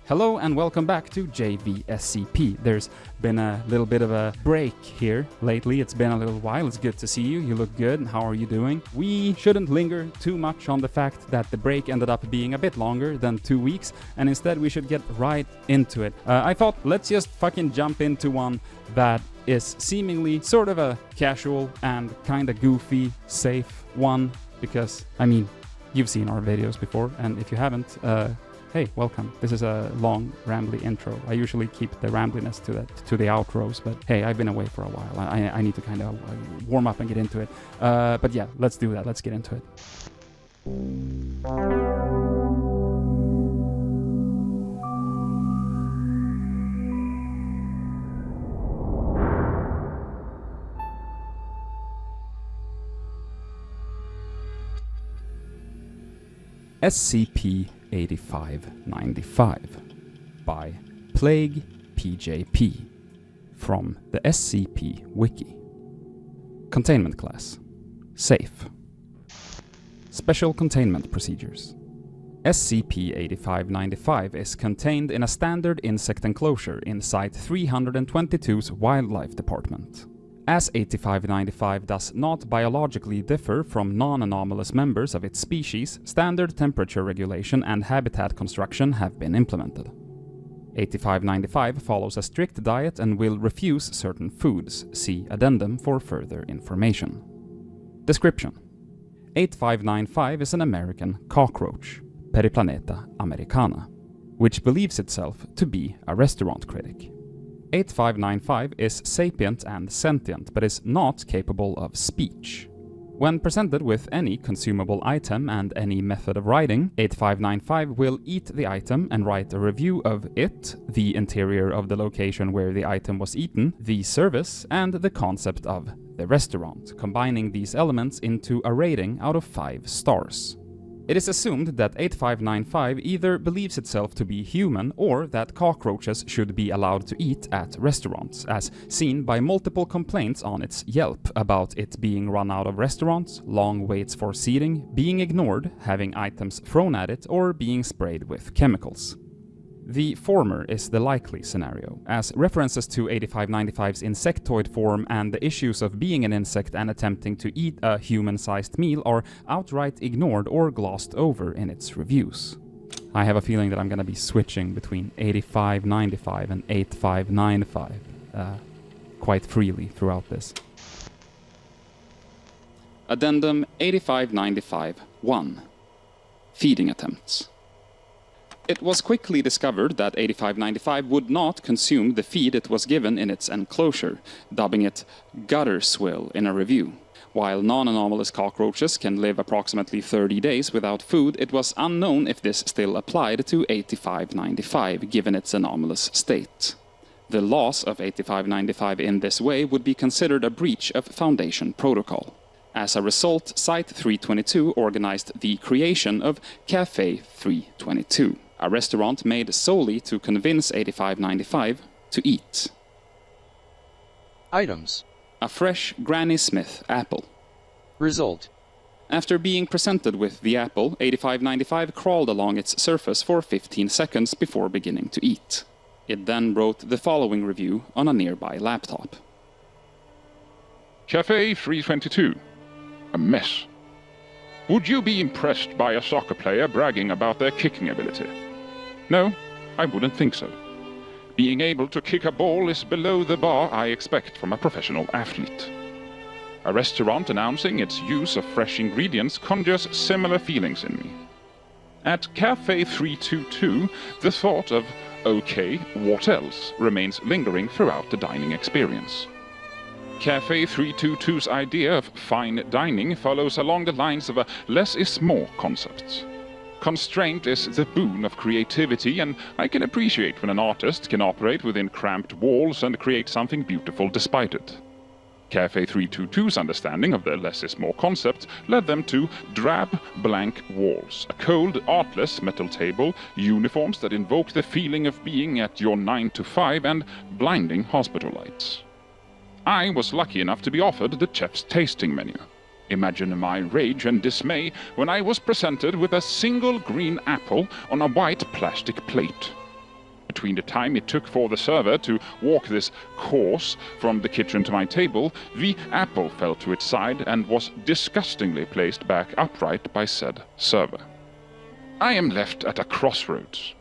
Hello and welcome back to JVSCP. There's been a little bit of a break here lately. It's been a little while. It's good to see you. You look good. How are you doing? We shouldn't linger too much on the fact that the break ended up being a bit longer than 2 weeks, and instead we should get right into it. I thought let's just fucking jump into one that is seemingly sort of a casual and kinda goofy, safe one, because, I mean, you've seen our videos before, and if you haven't, hey, welcome. This is a long, rambly intro. I usually keep the rambliness to the outros, but hey, I've been away for a while. I need to kind of warm up and get into it. But yeah, let's do that. Let's get into it. SCP-8595 by PlaguePJP from the SCP Wiki. Containment Class: Safe. Special Containment Procedures. SCP-8595 is contained in a standard insect enclosure in Site 322's Wildlife Department. As 8595 does not biologically differ from non-anomalous members of its species, standard temperature regulation and habitat construction have been implemented. 8595 follows a strict diet and will refuse certain foods. See Addendum for further information. Description: 8595 is an American cockroach, Periplaneta americana, which believes itself to be a restaurant critic. 8595 is sapient and sentient, but is not capable of speech. When presented with any consumable item and any method of writing, 8595 will eat the item and write a review of it, the interior of the location where the item was eaten, the service, and the concept of the restaurant, combining these elements into a rating out of 5 stars. It is assumed that 8595 either believes itself to be human or that cockroaches should be allowed to eat at restaurants, as seen by multiple complaints on its Yelp about it being run out of restaurants, long waits for seating, being ignored, having items thrown at it, or being sprayed with chemicals. The former is the likely scenario, as references to 8595's insectoid form and the issues of being an insect and attempting to eat a human-sized meal are outright ignored or glossed over in its reviews. I have a feeling that I'm gonna be switching between 8595 and 8595 quite freely throughout this. Addendum 8595-1. Feeding Attempts. It was quickly discovered that 8595 would not consume the feed it was given in its enclosure, dubbing it gutter swill in a review. While non-anomalous cockroaches can live approximately 30 days without food, it was unknown if this still applied to 8595, given its anomalous state. The loss of 8595 in this way would be considered a breach of Foundation protocol. As a result, Site 322 organized the creation of Cafe 322, a restaurant made solely to convince 8595 to eat. Items: a fresh Granny Smith apple. Result: after being presented with the apple, 8595 crawled along its surface for 15 seconds before beginning to eat. It then wrote the following review on a nearby laptop. Cafe 322. A mess. Would you be impressed by a soccer player bragging about their kicking ability? No, I wouldn't think so. Being able to kick a ball is below the bar I expect from a professional athlete. A restaurant announcing its use of fresh ingredients conjures similar feelings in me. At Cafe 322, the thought of, okay, what else, remains lingering throughout the dining experience. Cafe 322's idea of fine dining follows along the lines of a less is more concept. Constraint is the boon of creativity, and I can appreciate when an artist can operate within cramped walls and create something beautiful despite it. Cafe 322's understanding of the less is more concept led them to drab, blank walls, a cold, artless metal table, uniforms that invoke the feeling of being at your 9 to 5, and blinding hospital lights. I was lucky enough to be offered the chef's tasting menu. Imagine my rage and dismay when I was presented with a single green apple on a white plastic plate. between the time it took for the server to walk this course from the kitchen to my table, the apple fell to its side and was disgustingly placed back upright by said server. I am left at a crossroads.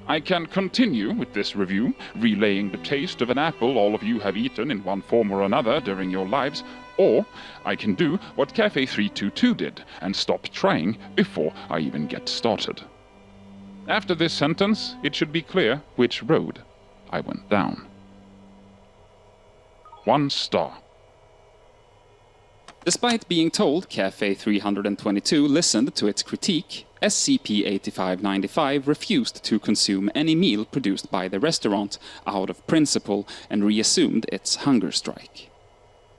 I can continue with this review, relaying the taste of an apple all of you have eaten in one form or another during your lives, or I can do what Cafe 322 did and stop trying before I even get started. After this sentence, it should be clear which road I went down. 1 star. Despite being told Cafe 322 listened to its critique, SCP-8595 refused to consume any meal produced by the restaurant out of principle and reassumed its hunger strike.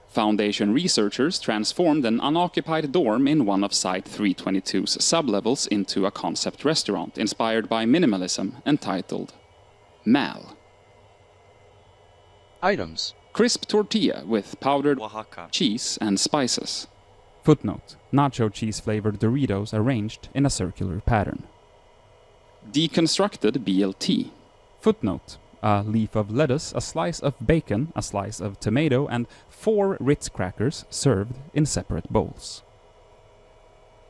Foundation researchers transformed an unoccupied dorm in one of Site 322's sublevels into a concept restaurant inspired by minimalism entitled Mal. Items. Crisp tortilla with powdered Oaxaca. cheese and spices. Footnote: nacho cheese-flavored Doritos arranged in a circular pattern. Deconstructed BLT. Footnote: a leaf of lettuce, a slice of bacon, a slice of tomato, and 4 Ritz crackers served in separate bowls.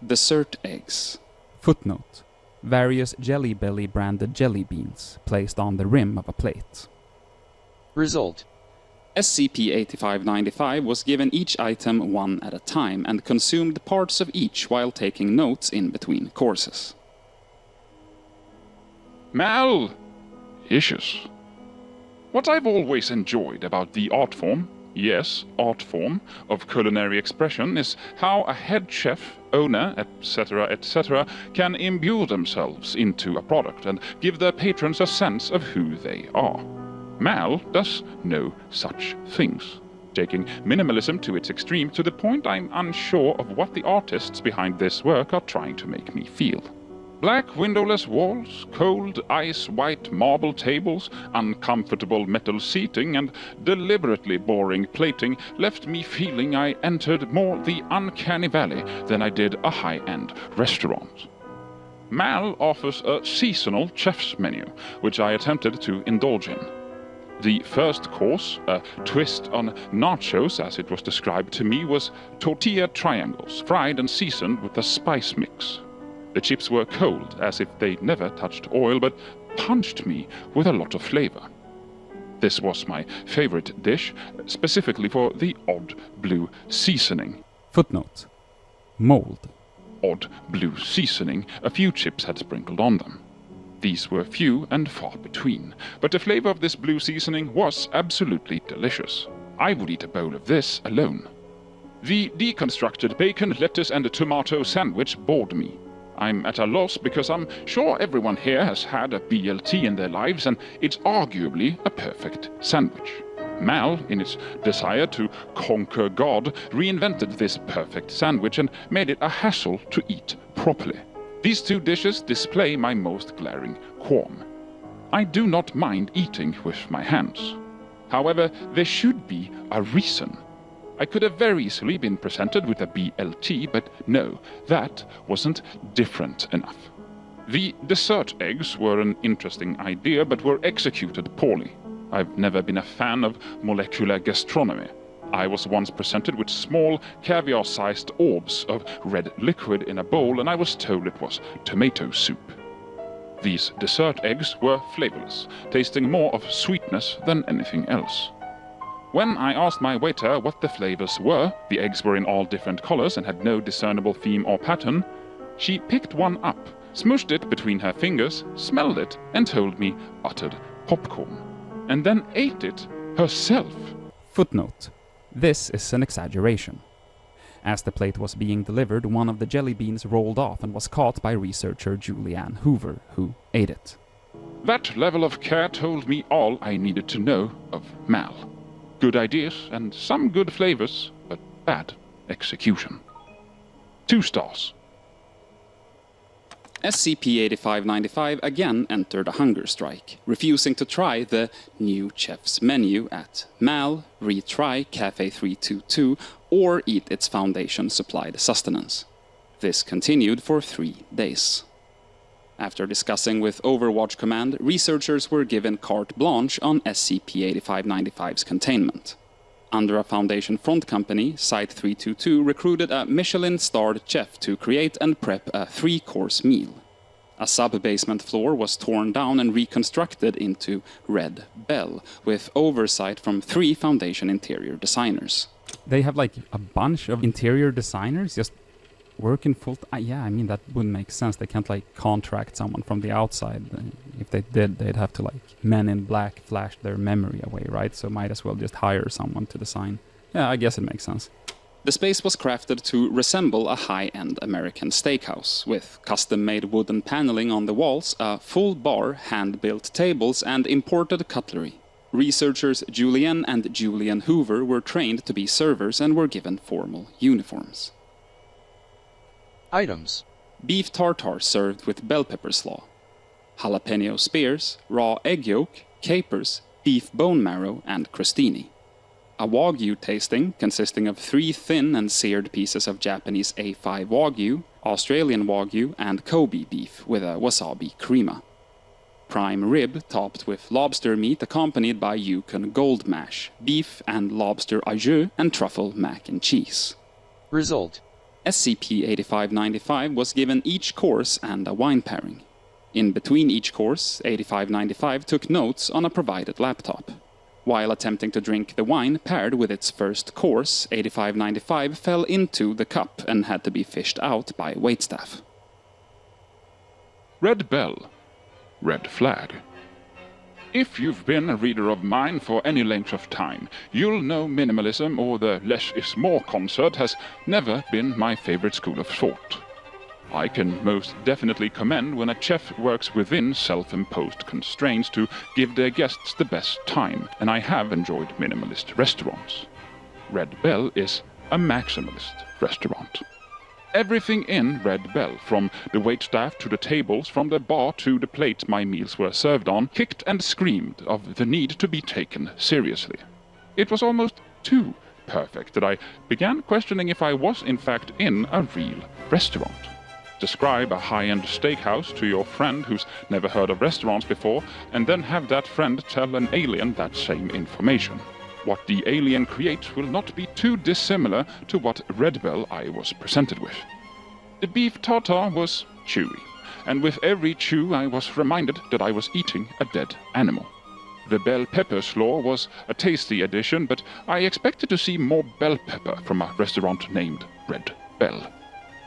Dessert eggs. Footnote: various Jelly Belly branded jelly beans placed on the rim of a plate. Result. SCP-8595 was given each item one at a time and consumed parts of each while taking notes in between courses. Mal! Issues. What I've always enjoyed about the art form, yes, art form, of culinary expression is how a head chef, owner, etc., can imbue themselves into a product and give their patrons a sense of who they are. Mal does no such things, taking minimalism to its extreme to the point I'm unsure of what the artists behind this work are trying to make me feel. Black windowless walls, cold ice-white marble tables, uncomfortable metal seating, and deliberately boring plating left me feeling I entered more the uncanny valley than I did a high-end restaurant. Mal offers a seasonal chef's menu, which I attempted to indulge in. The first course, a twist on nachos as it was described to me, was tortilla triangles, fried and seasoned with a spice mix. The chips were cold, as if they never touched oil, but punched me with a lot of flavor. This was my favorite dish, specifically for the odd blue seasoning. Footnote: mold. Odd blue seasoning a few chips had sprinkled on them. These were few and far between, but the flavor of this blue seasoning was absolutely delicious. I would eat a bowl of this alone. The deconstructed bacon, lettuce and tomato sandwich bored me. I'm at a loss because I'm sure everyone here has had a BLT in their lives and it's arguably a perfect sandwich. Mal, in its desire to conquer God, reinvented this perfect sandwich and made it a hassle to eat properly. These two dishes display my most glaring qualm. I do not mind eating with my hands. However, there should be a reason. I could have very easily been presented with a BLT, but no, that wasn't different enough. The dessert eggs were an interesting idea, but were executed poorly. I've never been a fan of molecular gastronomy. I was once presented with small, caviar-sized orbs of red liquid in a bowl, and I was told it was tomato soup. These dessert eggs were flavorless, tasting more of sweetness than anything else. When I asked my waiter what the flavors were, the eggs were in all different colors and had no discernible theme or pattern, she picked one up, smooshed it between her fingers, smelled it, and told me buttered popcorn, and then ate it herself. Footnote: this is an exaggeration. As the plate was being delivered, one of the jelly beans rolled off and was caught by researcher Julianne Hoover, who ate it. That level of care told me all I needed to know of Mal. Good ideas and some good flavors, but bad execution. 2 stars. SCP-8595 again entered a hunger strike, refusing to try the new chef's menu at Mal, retry Cafe 322, or eat its Foundation-supplied sustenance. This continued for 3 days. After discussing with Overwatch Command, researchers were given carte blanche on SCP-8595's containment. Under a Foundation front company, Site-322 recruited a Michelin-starred chef to create and prep a 3-course meal. A sub-basement floor was torn down and reconstructed into Red Bell, with oversight from 3 Foundation interior designers. They have like a bunch of interior designers just working full time. Yeah, I mean, that wouldn't make sense. They can't like contract someone from the outside. If they did, they'd have to like Men in Black flash their memory away, right? So might as well just hire someone to design. Yeah, I guess it makes sense. The space was crafted to resemble a high-end American steakhouse, with custom-made wooden paneling on the walls, a full bar, hand-built tables, and imported cutlery. Researchers Julian and Julian Hoover were trained to be servers and were given formal uniforms. Items. Beef tartare served with bell pepper slaw. Jalapeno spears, raw egg yolk, capers, beef bone marrow, and crostini. A Wagyu tasting consisting of 3 thin and seared pieces of Japanese A5 Wagyu, Australian Wagyu, and Kobe beef with a wasabi crema. Prime rib topped with lobster meat accompanied by Yukon gold mash, beef and lobster au jus, and truffle mac and cheese. Result. SCP-8595 was given each course and a wine pairing. In between each course, 8595 took notes on a provided laptop. While attempting to drink the wine paired with its first course, 8595 fell into the cup and had to be fished out by waitstaff. Red Bell. Red Flag. If you've been a reader of mine for any length of time, you'll know minimalism or the less is more concert has never been my favorite school of thought. I can most definitely commend when a chef works within self-imposed constraints to give their guests the best time, and I have enjoyed minimalist restaurants. Red Bell is a maximalist restaurant. Everything in Red Bell, from the waitstaff to the tables, from the bar to the plate my meals were served on, kicked and screamed of the need to be taken seriously. It was almost too perfect that I began questioning if I was in fact in a real restaurant. Describe a high-end steakhouse to your friend who's never heard of restaurants before, and then have that friend tell an alien that same information. What the alien creates will not be too dissimilar to what Red Bell I was presented with. The beef tartare was chewy, and with every chew I was reminded that I was eating a dead animal. The bell pepper slaw was a tasty addition, but I expected to see more bell pepper from a restaurant named Red Bell.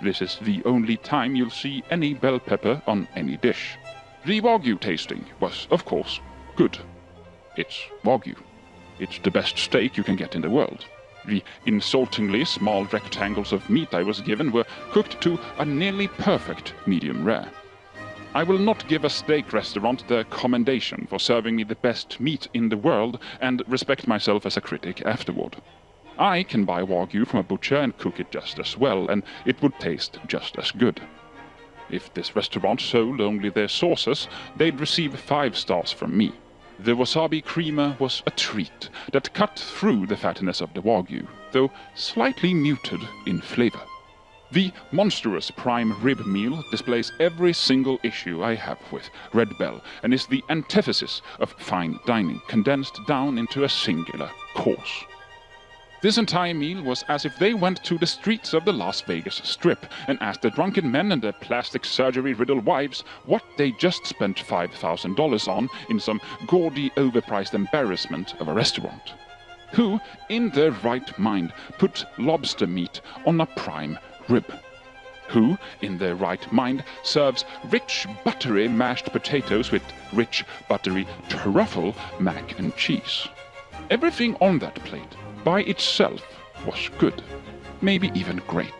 This is the only time you'll see any bell pepper on any dish. The Wagyu tasting was, of course, good. It's Wagyu. It's the best steak you can get in the world. The insultingly small rectangles of meat I was given were cooked to a nearly perfect medium rare. I will not give a steak restaurant the commendation for serving me the best meat in the world and respect myself as a critic afterward. I can buy Wagyu from a butcher and cook it just as well, and it would taste just as good. If this restaurant sold only their sauces, they'd receive 5 stars from me. The wasabi crema was a treat that cut through the fattiness of the Wagyu, though slightly muted in flavor. The monstrous prime rib meal displays every single issue I have with Red Bell, and is the antithesis of fine dining, condensed down into a singular course. This entire meal was as if they went to the streets of the Las Vegas Strip and asked the drunken men and their plastic surgery-riddled wives what they just spent $5,000 on in some gaudy, overpriced embarrassment of a restaurant. Who, in their right mind, put lobster meat on a prime rib? Who, in their right mind, serves rich, buttery mashed potatoes with rich, buttery truffle mac and cheese? Everything on that plate by itself was good, maybe even great.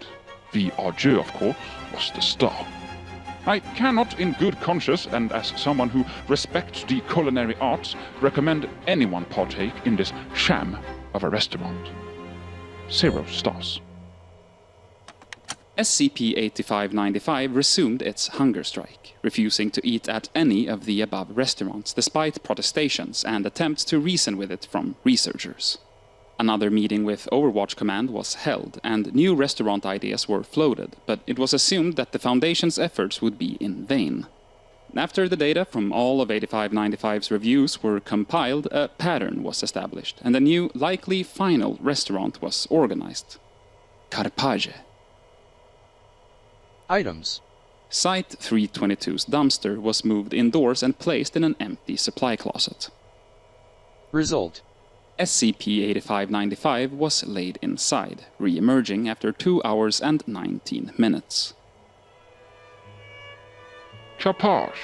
The au jus, of course, was the star. I cannot in good conscience, and as someone who respects the culinary arts, recommend anyone partake in this sham of a restaurant. 0 stars. SCP-8595 resumed its hunger strike, refusing to eat at any of the above restaurants despite protestations and attempts to reason with it from researchers. Another meeting with Overwatch Command was held, and new restaurant ideas were floated, but it was assumed that the Foundation's efforts would be in vain. After the data from all of 8595's reviews were compiled, a pattern was established, and a new, likely final restaurant was organized. Carpage. Items. Site 322's dumpster was moved indoors and placed in an empty supply closet. Result. SCP-8595 was laid inside, re-emerging after 2 hours and 19 minutes. Charpage.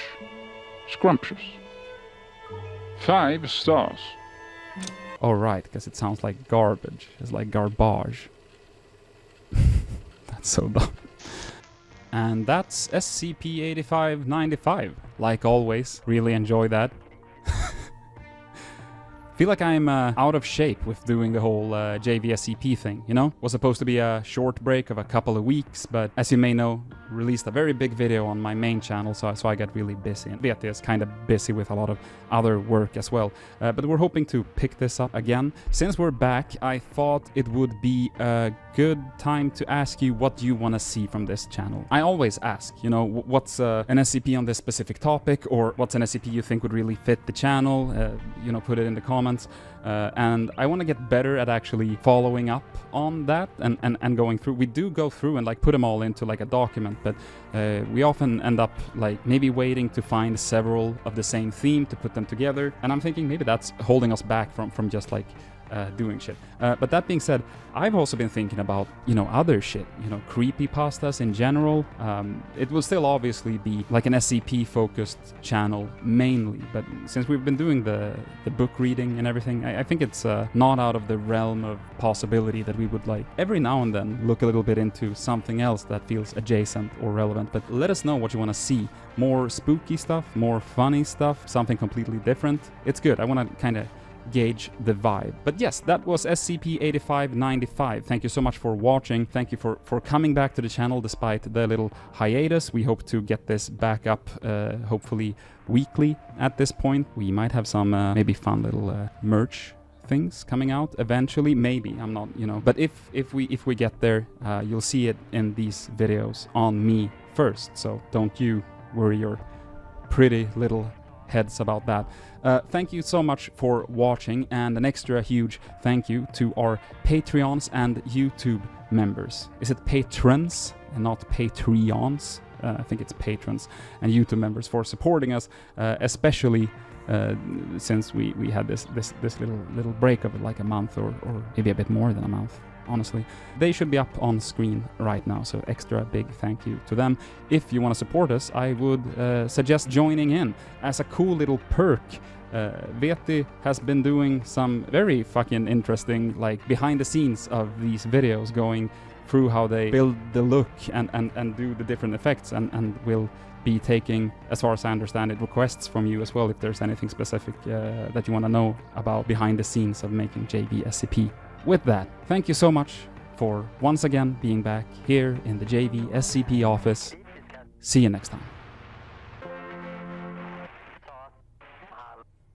Scrumptious. 5 stars. Oh right, because it sounds like garbage. It's like garbage. That's so dumb. And that's SCP-8595. Like always, really enjoy that. Feel like I'm out of shape with doing the whole JVSCP thing, you know? Was supposed to be a short break of a couple of weeks, but as you may know, released a very big video on my main channel, so I get really busy. And Veeti is kind of busy with a lot of other work as well. But we're hoping to pick this up again. Since we're back, I thought it would be a good time to ask you what you want to see from this channel. I always ask, you know, what's an SCP on this specific topic, or what's an SCP you think would really fit the channel? You know, put it in the comments. And I want to get better at actually following up on that and going through. We do go through and like put them all into like a document, but we often end up like maybe waiting to find several of the same theme to put them together. And I'm thinking maybe that's holding us back from just like doing shit. But that being said, I've also been thinking about, you know, other shit, you know, creepypastas in general. It will still obviously be like an SCP-focused channel mainly, but since we've been doing the book reading and everything, I think it's not out of the realm of possibility that we would like every now and then look a little bit into something else that feels adjacent or relevant. But let us know what you want to see. More spooky stuff, more funny stuff, something completely different. It's good. I want to kind of gauge the vibe. But yes, that was SCP-8595. Thank you so much for watching. Thank you for coming back to the channel despite the little hiatus. We hope to get this back up hopefully weekly at this point. We might have some maybe fun little merch things coming out eventually, maybe. I'm not, you know, but if we get there, you'll see it in these videos on me first, so don't you worry your pretty little heads about that. Thank you so much for watching, and an extra huge thank you to our Patreons and YouTube members. Is it patrons and not Patreons? I think it's patrons and YouTube members for supporting us, especially since we had this little break of like a month or maybe a bit more than a month. Honestly, they should be up on screen right now, so extra big thank you to them. If you want to support us, I would suggest joining in as a cool little perk. Veeti has been doing some very fucking interesting like behind the scenes of these videos, going through how they build the look and do the different effects, and will be taking, as far as I understand it, requests from you as well if there's anything specific that you want to know about behind the scenes of making JVSCP. With that, thank you so much for once again being back here in the JVSCP office. See you next time.